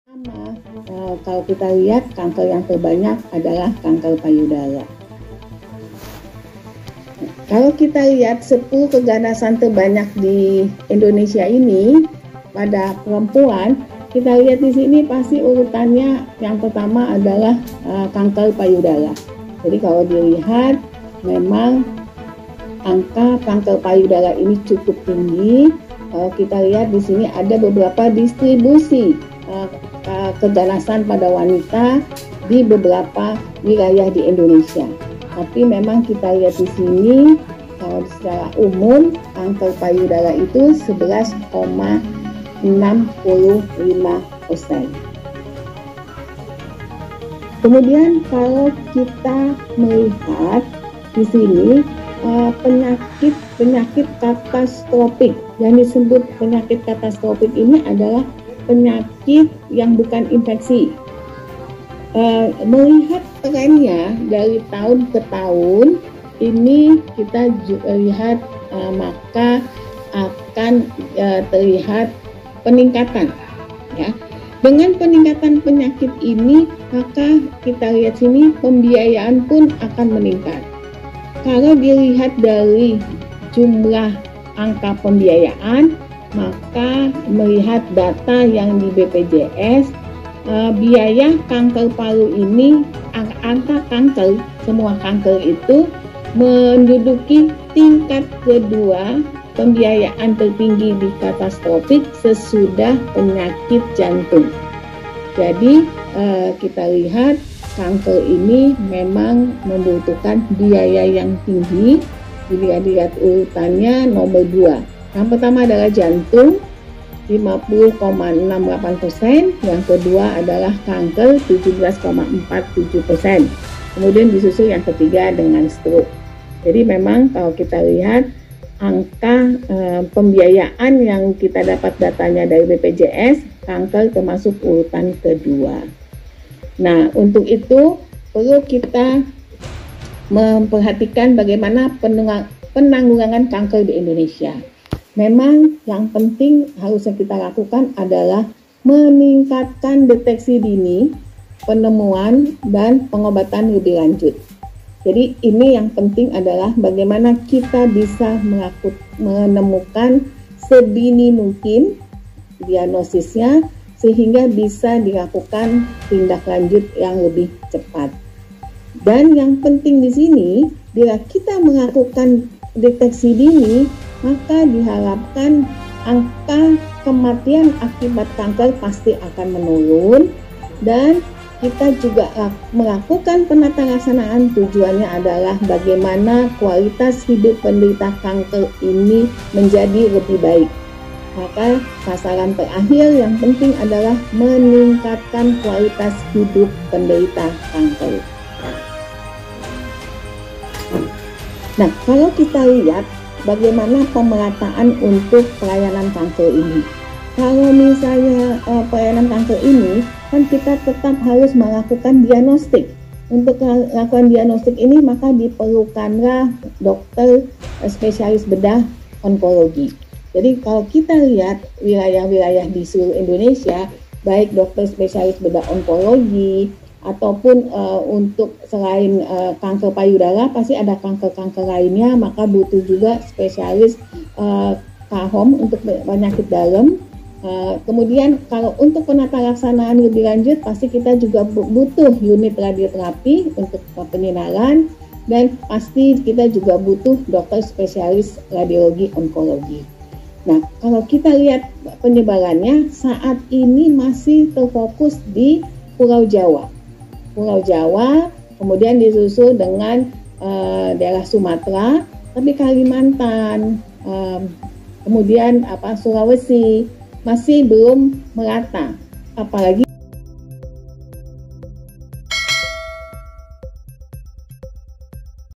Kalau kita lihat kanker yang terbanyak adalah kanker payudara. Kalau kita lihat 10 keganasan terbanyak di Indonesia ini pada perempuan, kita lihat di sini pasti urutannya yang pertama adalah kanker payudara. Jadi kalau dilihat memang angka kanker payudara ini cukup tinggi. Kalau kita lihat di sini ada beberapa distribusi keganasan pada wanita di beberapa wilayah di Indonesia. Tapi memang kita lihat di sini kalau secara umum kanker payudara itu 11,65%. Kemudian kalau kita melihat di sini penyakit katastropik, yang disebut penyakit katastropik ini adalah penyakit yang bukan infeksi. Melihat trennya dari tahun ke tahun ini kita lihat maka akan terlihat peningkatan, ya. Dengan peningkatan penyakit ini maka kita lihat sini pembiayaan pun akan meningkat. Kalau dilihat dari jumlah angka pembiayaan, maka melihat data yang di BPJS, biaya kanker paru ini, angka kanker, semua kanker itu menduduki tingkat kedua pembiayaan tertinggi di katastropik sesudah penyakit jantung. Jadi kita lihat kanker ini memang membutuhkan biaya yang tinggi. Dilihat urutannya nomor 2. Yang pertama adalah jantung 50,68%, yang kedua adalah kanker 17,47%. Kemudian disusul yang ketiga dengan stroke. Jadi memang kalau kita lihat angka pembiayaan yang kita dapat datanya dari BPJS, kanker termasuk urutan kedua. Nah, untuk itu perlu kita memperhatikan bagaimana penanggulangan kanker di Indonesia. Memang yang penting harusnya kita lakukan adalah meningkatkan deteksi dini, penemuan, dan pengobatan lebih lanjut. Jadi ini yang penting adalah bagaimana kita bisa menemukan sedini mungkin diagnosisnya sehingga bisa dilakukan tindak lanjut yang lebih cepat. Dan yang penting di sini, bila kita melakukan deteksi dini, maka diharapkan angka kematian akibat kanker pasti akan menurun, dan kita juga melakukan penata laksanaan tujuannya adalah bagaimana kualitas hidup penderita kanker ini menjadi lebih baik. Maka sasaran terakhir yang penting adalah meningkatkan kualitas hidup penderita kanker. Nah, kalau kita lihat bagaimana pemerataan untuk pelayanan kanker ini. Kalau misalnya pelayanan kanker ini, kan kita tetap harus melakukan diagnostik. Untuk melakukan diagnostik ini maka diperlukanlah dokter spesialis bedah onkologi. Jadi kalau kita lihat wilayah-wilayah di seluruh Indonesia, baik dokter spesialis bedah onkologi ataupun untuk selain kanker payudara pasti ada kanker-kanker lainnya, maka butuh juga spesialis KAHOM untuk penyakit dalam. Kemudian kalau untuk penata laksanaan lebih lanjut pasti kita juga butuh unit radioterapi untuk penyinaran, dan pasti kita juga butuh dokter spesialis radiologi onkologi. Nah, kalau kita lihat penyebarannya saat ini masih terfokus di Pulau Jawa. Pulau Jawa, kemudian disusul dengan daerah Sumatera, tapi Kalimantan, kemudian Sulawesi masih belum merata. Apalagi